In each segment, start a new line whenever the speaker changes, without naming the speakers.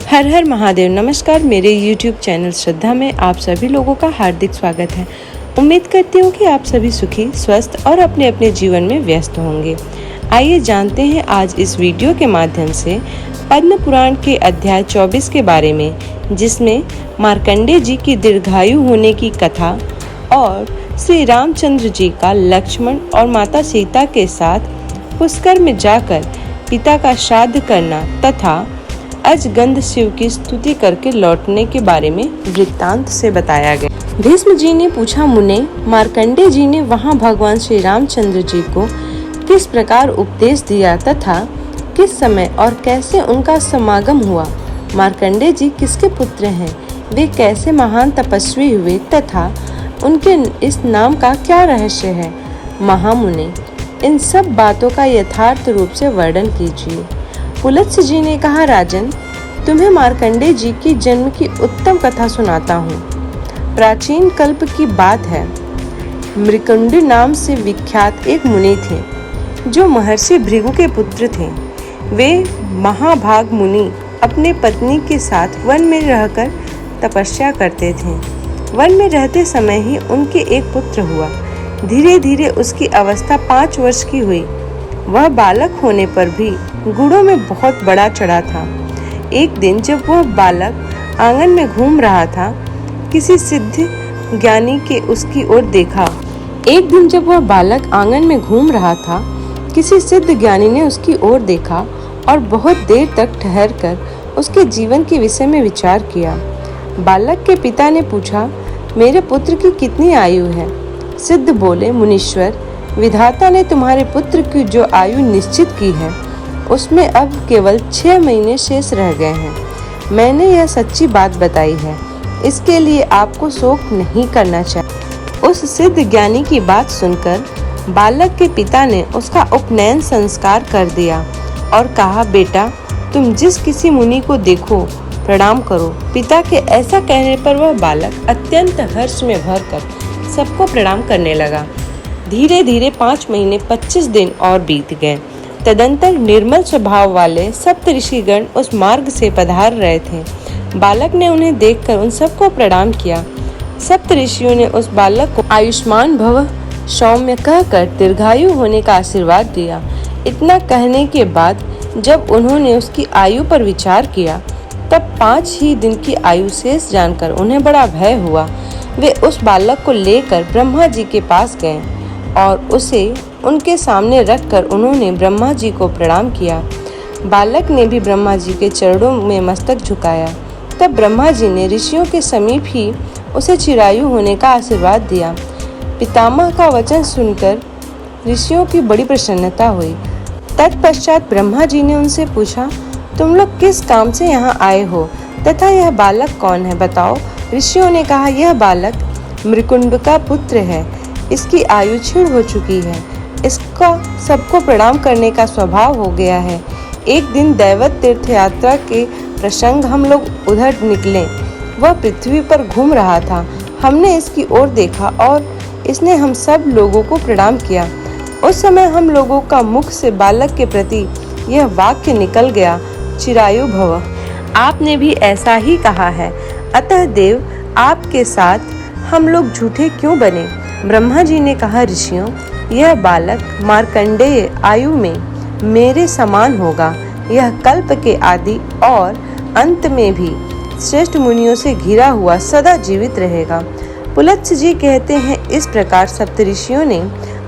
हर हर महादेव। नमस्कार, मेरे YouTube channel श्रद्धा में आप सभी लोगों का हार्दिक स्वागत है। उम्मीद करती हूँ कि आप सभी सुखी, स्वस्थ और अपने अपने जीवन में व्यस्त होंगे। आइए जानते हैं आज इस वीडियो के माध्यम से पद्म पुराण के अध्याय 24 के बारे में, जिसमें मार्कंडेय जी की दीर्घायु होने की कथा और श्री रामचंद्र जी का लक्ष्मण और माता सीता के साथ पुष्कर में जाकर पिता का श्राद्ध करना तथा अजगंध शिव की स्तुति करके लौटने के बारे में वृत्तांत से बताया गया। भीष्म जी ने पूछा, मुने, मार्कंडेय जी ने वहां भगवान श्री रामचंद्र जी को किस प्रकार उपदेश दिया तथा किस समय और कैसे उनका समागम हुआ? मार्कंडेय जी किसके पुत्र हैं? वे कैसे महान तपस्वी हुए तथा उनके इस नाम का क्या रहस्य है? महामुने, इन सब बातों का यथार्थ रूप से वर्णन कीजिए। पुलत्स्य जी ने कहा, राजन, तुम्हें मार्कंडेय जी की जन्म की उत्तम कथा सुनाता हूँ। प्राचीन कल्प की बात है। मृकुंड नाम से विख्यात एक मुनि थे जो महर्षि भृगु के पुत्र थे। वे महाभाग मुनि अपने पत्नी के साथ वन में रहकर तपस्या करते थे। वन में रहते समय ही उनके एक पुत्र हुआ। धीरे धीरे उसकी अवस्था 5 वर्ष की हुई। वह बालक होने पर भी गुणों में बहुत बड़ा चढ़ा था। एक दिन जब वह बालक आंगन में घूम रहा था, किसी सिद्ध ज्ञानी के उसकी ओर देखा। किसी सिद्ध ज्ञानी ने उसकी ओर देखा और बहुत देर तक ठहरकर उसके जीवन के विषय में विचार किया। बालक के पिता ने पूछा, मेरे पुत्र की कितनी आयु है? सिद्ध बोले, मुनीश्वर, विधाता ने तुम्हारे पुत्र की जो आयु निश्चित की है उसमें अब केवल 6 महीने शेष रह गए हैं। मैंने यह सच्ची बात बताई है, इसके लिए आपको शोक नहीं करना चाहिए। उस सिद्ध ज्ञानी की बात सुनकर बालक के पिता ने उसका उपनयन संस्कार कर दिया और कहा, बेटा, तुम जिस किसी मुनि को देखो प्रणाम करो। पिता के ऐसा कहने पर वह बालक अत्यंत हर्ष में भरकर सबको प्रणाम करने लगा। धीरे धीरे 5 महीने 25 दिन और बीत गए। तदंतर निर्मल स्वभाव वाले सप्त ऋषिगण उस मार्ग से पधार रहे थे। बालक ने उन्हें देखकर उन सबको प्रणाम किया। सप्त ऋषियों ने उस बालक को आयुष्मान भव सौम्य कहकर दीर्घायु होने का आशीर्वाद दिया। इतना कहने के बाद जब उन्होंने उसकी आयु पर विचार किया तब 5 ही दिन की आयु शेष जानकर उन्हें बड़ा भय हुआ। वे उस बालक को लेकर ब्रह्मा जी के पास गए और उसे उनके सामने रखकर उन्होंने ब्रह्मा जी को प्रणाम किया। बालक ने भी ब्रह्मा जी के चरणों में मस्तक झुकाया। तब ब्रह्मा जी ने ऋषियों के समीप ही उसे चिरायु होने का आशीर्वाद दिया। पितामह का वचन सुनकर ऋषियों की बड़ी प्रसन्नता हुई। तत्पश्चात ब्रह्मा जी ने उनसे पूछा, तुम लोग किस काम से यहाँ आए हो तथा यह बालक कौन है, बताओ। ऋषियों ने कहा, यह बालक मृकुंड का पुत्र है। इसकी आयु क्षीण हो चुकी है। इसका सबको प्रणाम करने का स्वभाव हो गया है। एक दिन दैवत तीर्थ यात्रा के प्रसंग हम लोग उधर निकले। वह पृथ्वी पर घूम रहा था। हमने इसकी ओर देखा और इसने हम सब लोगों को प्रणाम किया। उस समय हम लोगों का मुख से बालक के प्रति यह वाक्य निकल गया, चिरायु भव। आपने भी ऐसा ही कहा है, अतः देव, आपके साथ हम लोग झूठे क्यों बने? ब्रह्मा जी ने कहा, ऋषियों, यह बालक मार्कंडेय आयु में मेरे समान होगा। यह कल्प के आदि और अंत में भी श्रेष्ठ मुनियों से घिरा हुआ सदा जीवित रहेगा। पुलत्स्य जी कहते हैं, इस प्रकार सप्तऋषियों ने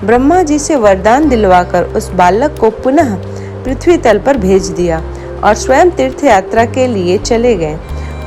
ब्रह्मा जी से वरदान दिलवाकर उस बालक को पुनः पृथ्वी तल पर भेज दिया और स्वयं तीर्थ यात्रा के लिए चले गए।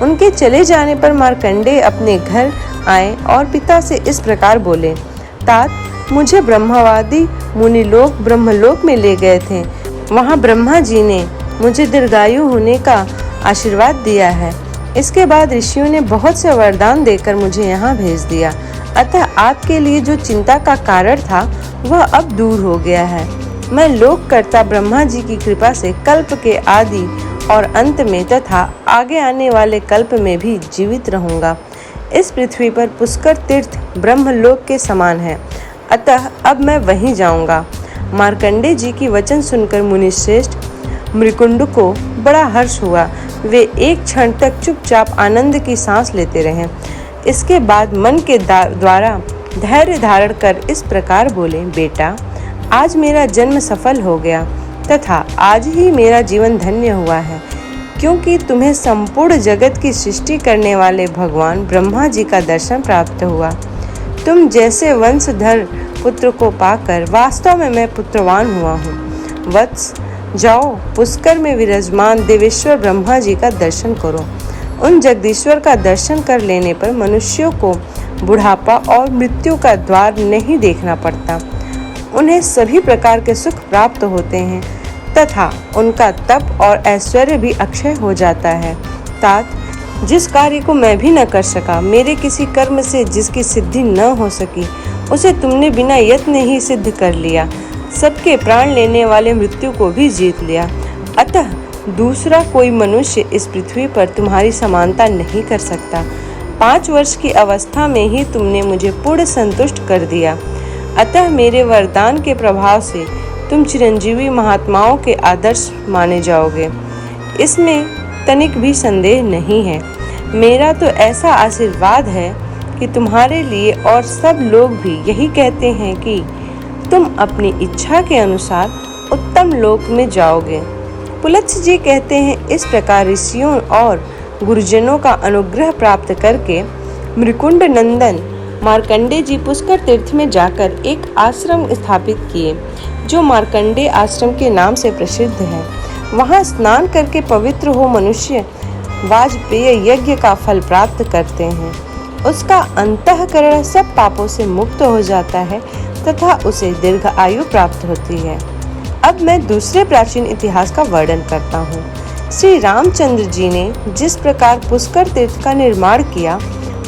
उनके चले जाने पर मार्कंडेय अपने घर आए और पिता से इस प्रकार बोले, तात, मुझे ब्रह्मवादी मुनि लोग ब्रह्मलोक में ले गए थे। वहाँ ब्रह्मा जी ने मुझे दीर्घायु होने का आशीर्वाद दिया है। इसके बाद ऋषियों ने बहुत से वरदान देकर मुझे यहाँ भेज दिया। अतः आपके लिए जो चिंता का कारण था वह अब दूर हो गया है। मैं लोककर्ता ब्रह्मा जी की कृपा से कल्प के आदि और अंत में तथा आगे आने वाले कल्प में भी जीवित रहूंगा। इस पृथ्वी पर पुष्कर तीर्थ ब्रह्मलोक के समान है, अतः अब मैं वहीं जाऊंगा। मार्कंडेय जी की वचन सुनकर मुनिश्रेष्ठ मृकुंड को बड़ा हर्ष हुआ। वे एक क्षण तक चुपचाप आनंद की सांस लेते रहे। इसके बाद मन के द्वारा धैर्य धारण कर इस प्रकार बोले, बेटा, आज मेरा जन्म सफल हो गया तथा आज ही मेरा जीवन धन्य हुआ है, क्योंकि तुम्हें संपूर्ण जगत की सृष्टि करने वाले भगवान ब्रह्मा जी का दर्शन प्राप्त हुआ। तुम जैसे वंशधर पुत्र को पाकर वास्तव में मैं पुत्रवान हुआ हूँ। वत्स, जाओ पुष्कर में विराजमान देवेश्वर ब्रह्मा जी का दर्शन करो। उन जगदीश्वर का दर्शन कर लेने पर मनुष्यों को बुढ़ापा और मृत्यु का द्वार नहीं देखना पड़ता। उन्हें सभी प्रकार के सुख प्राप्त होते हैं तथा उनका तप और ऐश्वर्य भी अक्षय हो जाता है। तात, जिस कार्य को मैं भी न कर सका, मेरे किसी कर्म से जिसकी सिद्धि न हो सकी, उसे तुमने बिना यत्न ही सिद्ध कर लिया। सबके प्राण लेने वाले मृत्यु को भी जीत लिया। अतः दूसरा कोई मनुष्य इस पृथ्वी पर तुम्हारी समानता नहीं कर सकता। 5 वर्ष की अवस्था में ही तुमने मुझे पूर्ण संतुष्ट कर दिया। अतः मेरे वरदान के प्रभाव से तुम चिरंजीवी महात्माओं के आदर्श माने जाओगे, इसमें तनिक भी संदेह नहीं है। मेरा तो ऐसा आशीर्वाद है कि तुम्हारे लिए और सब लोग भी यही कहते हैं कि तुम अपनी इच्छा के अनुसार उत्तम लोक में जाओगे। पुलत्स्य जी कहते हैं, इस प्रकार ऋषियों और गुरुजनों का अनुग्रह प्राप्त करके मृकुंड नंदन मार्कंडे जी पुष्कर तीर्थ में जाकर एक आश्रम स्थापित किए, जो मार्कंडे आश्रम के नाम से प्रसिद्ध है। वहाँ स्नान करके पवित्र हो मनुष्य वाजपेय यज्ञ का फल प्राप्त करते हैं। उसका अंतःकरण सब पापों से मुक्त हो जाता है तथा उसे दीर्घ आयु प्राप्त होती है। अब मैं दूसरे प्राचीन इतिहास का वर्णन करता हूँ। श्री रामचंद्र जी ने जिस प्रकार पुष्कर तीर्थ का निर्माण किया,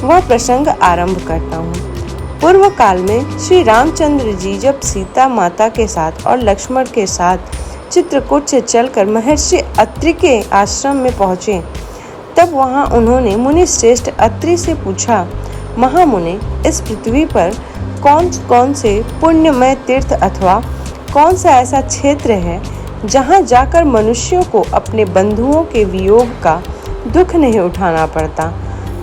वह प्रसंग आरंभ करता हूँ। पूर्व काल में श्री रामचंद्र जी जब सीता माता के साथ और लक्ष्मण के साथ चित्रकूट से चलकर महर्षि अत्रि के आश्रम में पहुँचे, तब वहाँ उन्होंने मुनि श्रेष्ठ अत्रि से पूछा, महामुने, इस पृथ्वी पर कौन कौन से पुण्यमय तीर्थ अथवा कौन सा ऐसा क्षेत्र है जहाँ जाकर मनुष्यों को अपने बंधुओं के वियोग का दुख नहीं उठाना पड़ता।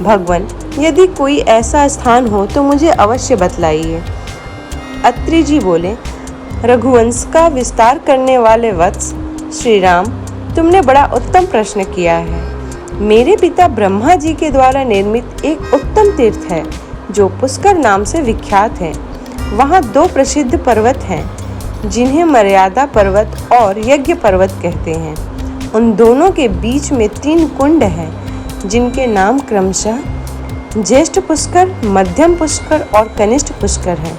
भगवान, यदि कोई ऐसा स्थान हो तो मुझे अवश्य बतलाइए। अत्रि जी बोले, रघुवंश का विस्तार करने वाले वत्स श्री राम, तुमने बड़ा उत्तम प्रश्न किया है। मेरे पिता ब्रह्मा जी के द्वारा निर्मित एक उत्तम तीर्थ है जो पुष्कर नाम से विख्यात है। वहाँ 2 प्रसिद्ध पर्वत हैं जिन्हें मर्यादा पर्वत और यज्ञ पर्वत कहते हैं। उन दोनों के बीच में 3 कुंड हैं जिनके नाम क्रमशः ज्येष्ठ पुष्कर, मध्यम पुष्कर और कनिष्ठ पुष्कर हैं।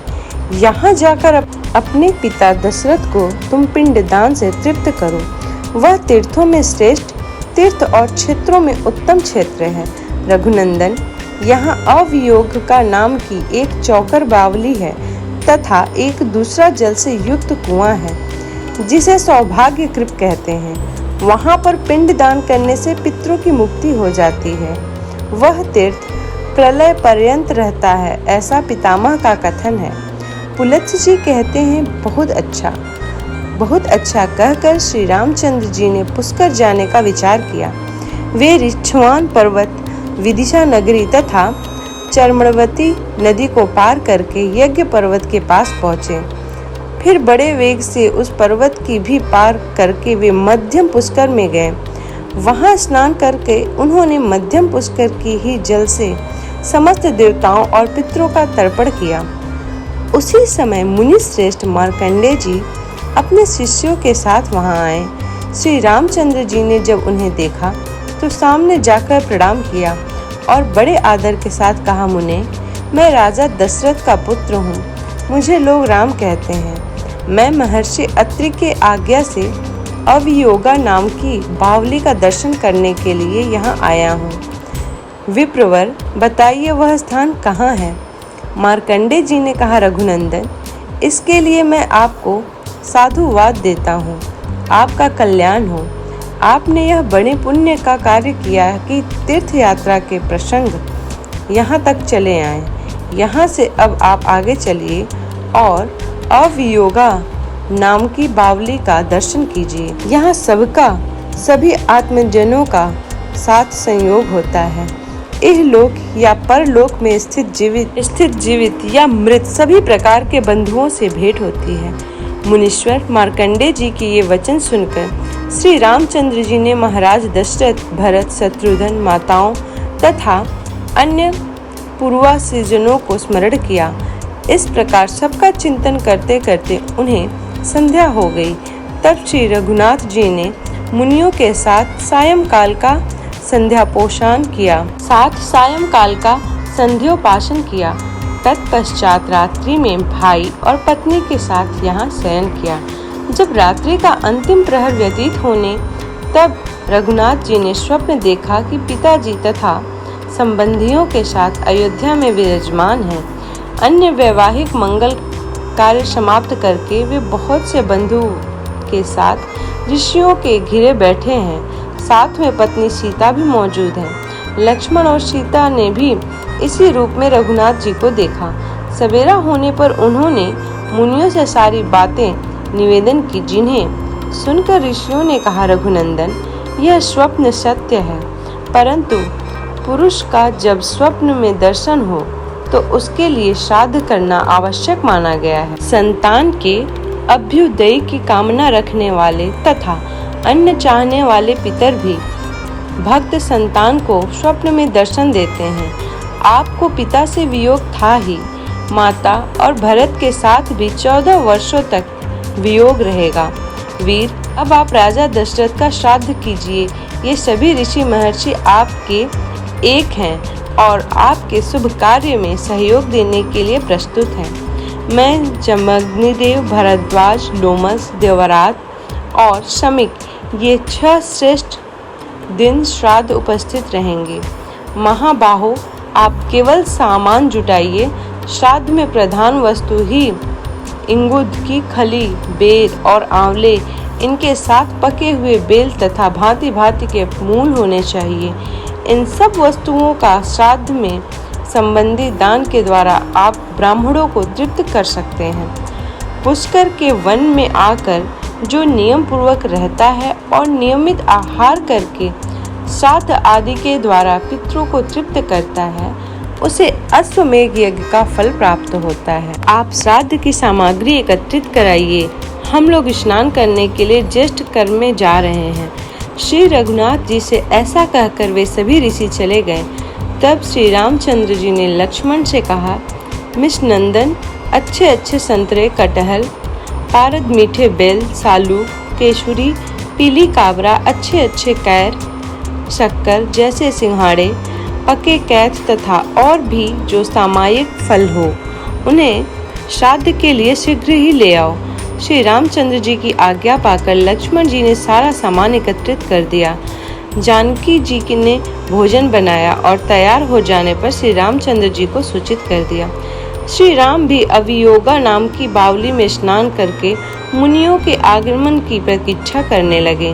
यहाँ जाकर अपने पिता दशरथ को तुम पिंडदान से तृप्त करो। वह तीर्थों में श्रेष्ठ तीर्थ और क्षेत्रों में उत्तम क्षेत्र है। रघुनंदन, यहाँ अवयोग का नाम की एक चौकर बावली है तथा एक दूसरा जल से युक्त कुआं है जिसे सौभाग्य कृप कहते हैं। वहाँ पर पिंड दान करने से पितरों की मुक्ति हो जाती है। वह तीर्थ प्रलय पर्यंत रहता है, ऐसा पितामह का कथन है। पुलत्स्य जी कहते हैं, बहुत अच्छा कहकर श्री रामचंद्र जी ने पुष्कर जाने का विचार किया। वे ऋक्षवान पर्वत, विदिशा नगरी तथा चर्मणवती नदी को पार करके यज्ञ पर्वत के पास पहुँचे। फिर बड़े वेग से उस पर्वत की भी पार करके वे मध्यम पुष्कर में गए। वहाँ स्नान करके उन्होंने मध्यम पुष्कर की ही जल से समस्त देवताओं और पितरों का तर्पण किया। उसी समय मुनि श्रेष्ठ मार्कंडे जी अपने शिष्यों के साथ वहाँ आए। श्री रामचंद्र जी ने जब उन्हें देखा तो सामने जाकर प्रणाम किया और बड़े आदर के साथ कहा, मुने, मैं राजा दशरथ का पुत्र हूँ। मुझे लोग राम कहते हैं। मैं महर्षि अत्रि के आज्ञा से अवयोगा नाम की बावली का दर्शन करने के लिए यहाँ आया हूँ। विप्रवर, बताइए वह स्थान कहाँ है? मार्कंडे जी ने कहा, रघुनंदन, इसके लिए मैं आपको साधुवाद देता हूँ। आपका कल्याण हो। आपने यह बड़े पुण्य का कार्य किया कि तीर्थ यात्रा के प्रसंग यहाँ तक चले आए। यहाँ से अब आप आगे चलिए और अवयोगा नाम की बावली का दर्शन कीजिए। यहाँ सभी आत्मजनों का साथ संयोग होता है। इहलोक या परलोक में स्थित जीवित या मृत सभी प्रकार के बंधुओं से भेंट होती है। मुनीश्वर मार्कंडेय जी के ये वचन सुनकर श्री रामचंद्र जी ने महाराज दशरथ, भरत, शत्रुघ्न, माताओं तथा अन्य पूर्वासीजनों को स्मरण किया। इस प्रकार सबका चिंतन करते करते उन्हें संध्या हो गई। तब श्री रघुनाथ जी ने मुनियों के साथ सायंकाल का संध्यापोषण किया। तत्पश्चात रात्रि में भाई और पत्नी के साथ यहाँ शयन किया। जब रात्रि का अंतिम प्रहर व्यतीत होने तब रघुनाथ जी ने स्वप्न देखा कि पिताजी तथा संबंधियों के साथ अयोध्या में विराजमान हैं। अन्य वैवाहिक मंगल कार्य समाप्त करके वे बहुत से बंधु के साथ ऋषियों के घिरे बैठे हैं। साथ में पत्नी सीता भी मौजूद है। लक्ष्मण और सीता ने भी इसी रूप में रघुनाथ जी को देखा। सवेरा होने पर उन्होंने मुनियों से सारी बातें निवेदन की, जिन्हें सुनकर ऋषियों ने कहा, रघुनंदन, यह स्वप्न सत्य है, परंतु पुरुष का जब स्वप्न में दर्शन हो तो उसके लिए श्राद्ध करना आवश्यक माना गया है। संतान के अभ्युदय की कामना रखने वाले तथा अन्न चाहने वाले पितर भी भक्त संतान को स्वप्न में दर्शन देते हैं। आपको पिता से वियोग था ही, माता और भरत के साथ भी 14 वर्षों तक वियोग रहेगा। वीर, अब आप राजा दशरथ का श्राद्ध कीजिए। ये सभी ऋषि महर्षि आपके एक हैं और आपके शुभ कार्य में सहयोग देने के लिए प्रस्तुत हैं। मैं जमग्निदेव, भरद्वाज, लोमस, देवरात और शमिक ये 6 श्रेष्ठ दिन श्राद्ध उपस्थित रहेंगे। महाबाहो, आप केवल सामान जुटाइए। श्राद्ध में प्रधान वस्तु ही इंगुद की खली, बेर और आंवले, इनके साथ पके हुए बेल तथा भांति भांति के मूल होने चाहिए। इन सब वस्तुओं का श्राद्ध में संबंधी दान के द्वारा आप ब्राह्मणों को तृप्त कर सकते हैं। पुष्कर के वन में आकर जो नियम पूर्वक रहता है और नियमित आहार करके श्राद्ध आदि के द्वारा पितरों को तृप्त करता है, उसे अश्वमेध यज्ञ का फल प्राप्त होता है। आप श्राद्ध की सामग्री एकत्रित कराइए। हम लोग स्नान करने के लिए ज्येष्ठ कर्म में जा रहे हैं। श्री रघुनाथ जी से ऐसा कहकर वे सभी ऋषि चले गए। तब श्री रामचंद्र जी ने लक्ष्मण से कहा, मिस नंदन, अच्छे अच्छे संतरे, कटहल, पारद मीठे बेल, सालू, केशुरी, पीली काबरा, अच्छे अच्छे कैर, शक्कर जैसे सिंघाड़े, पके कैथ तथा और भी जो सामायिक फल हो, उन्हें श्राद्ध के लिए शीघ्र ही ले आओ। श्री रामचंद्र जी की आज्ञा पाकर लक्ष्मण जी ने सारा सामान एकत्रित कर दिया। जानकी जी ने भोजन बनाया और तैयार हो जाने पर श्री रामचंद्र जी को सूचित कर दिया। श्री राम भी अवियोगा नाम की बावली में स्नान करके मुनियों के आगमन की प्रतीक्षा करने लगे।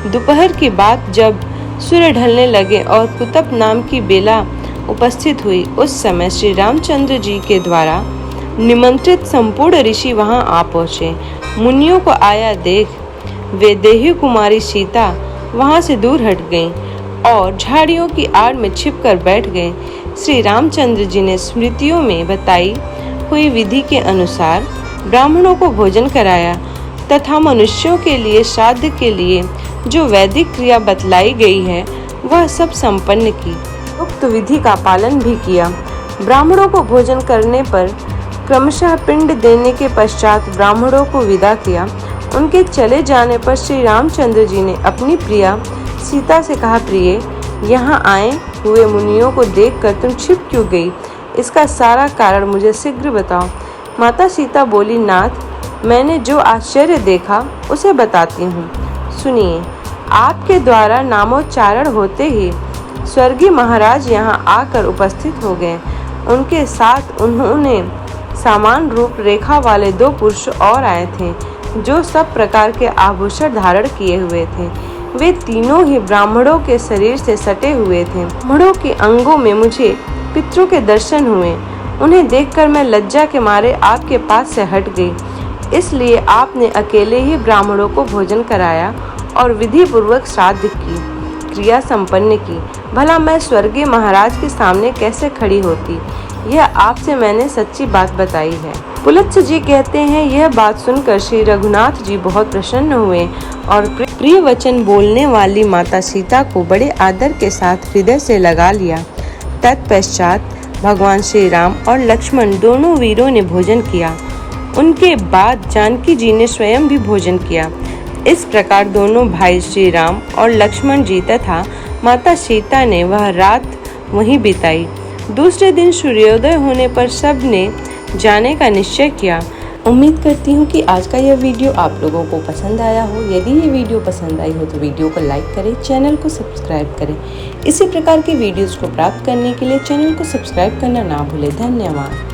दोपहर की बात जब सूर्य ढलने लगे और कुतुब नाम की बेला उपस्थित हुई, उस समय श्री रामचंद्र जी के द्वारा निमंत्रित संपूर्ण ऋषि वहां आ पहुँचे। मुनियों को आया देख वैदेही कुमारी सीता वहां से दूर हट गईं और झाड़ियों की आड़ में छिपकर बैठ गए। श्री रामचंद्र जी ने स्मृतियों में बताई हुई विधि के अनुसार ब्राह्मणों को भोजन कराया तथा मनुष्यों के लिए श्राद्ध के लिए जो वैदिक क्रिया बतलाई गई है वह सब संपन्न की। उक्त विधि का पालन भी किया। ब्राह्मणों को भोजन करने पर क्रमशः पिंड देने के पश्चात ब्राह्मणों को विदा किया। उनके चले जाने पर श्री रामचंद्र जी ने अपनी प्रिया सीता से कहा, प्रिय, यहाँ आए हुए मुनियों को देखकर तुम छिप क्यों गई? इसका सारा कारण मुझे शीघ्र बताओ। माता सीता बोली, नाथ, मैंने जो आश्चर्य देखा उसे बताती हूँ, सुनिए। आपके द्वारा नामोच्चारण होते ही स्वर्गीय महाराज यहाँ आकर उपस्थित हो गए। उनके साथ उन्होंने समान रूप रेखा वाले 2 पुरुष और आए थे, जो सब प्रकार के आभूषण धारण किए हुए थे। वे तीनों ही ब्राह्मणों के शरीर से सटे हुए थे। ब्राह्मणों के अंगों में मुझे पितरों के दर्शन हुए। उन्हें देखकर मैं लज्जा के मारे आपके पास से हट गई। इसलिए आपने अकेले ही ब्राह्मणों को भोजन कराया और विधि पूर्वक श्राद्ध की। क्रिया संपन्न की। भला मैं स्वर्गीय महाराज के सामने कैसे खड़ी होती? यह आपसे मैंने सच्ची बात बताई है। पुलत्स्य जी कहते हैं, यह बात सुनकर श्री रघुनाथ जी बहुत प्रसन्न हुए और प्रिय वचन बोलने वाली माता सीता को बड़े आदर के साथ हृदय से लगा लिया। तत्पश्चात भगवान श्री राम और लक्ष्मण दोनों वीरों ने भोजन किया। उनके बाद जानकी जी ने स्वयं भी भोजन किया। इस प्रकार दोनों भाई श्री राम और लक्ष्मण जी तथा माता सीता ने वह रात वहीं बिताई। दूसरे दिन सूर्योदय होने पर सब ने जाने का निश्चय किया। उम्मीद करती हूँ कि आज का यह वीडियो आप लोगों को पसंद आया हो। यदि ये वीडियो पसंद आई हो तो वीडियो को लाइक करें, चैनल को सब्सक्राइब करें। इसी प्रकार के वीडियोस को प्राप्त करने के लिए चैनल को सब्सक्राइब करना ना भूलें। धन्यवाद।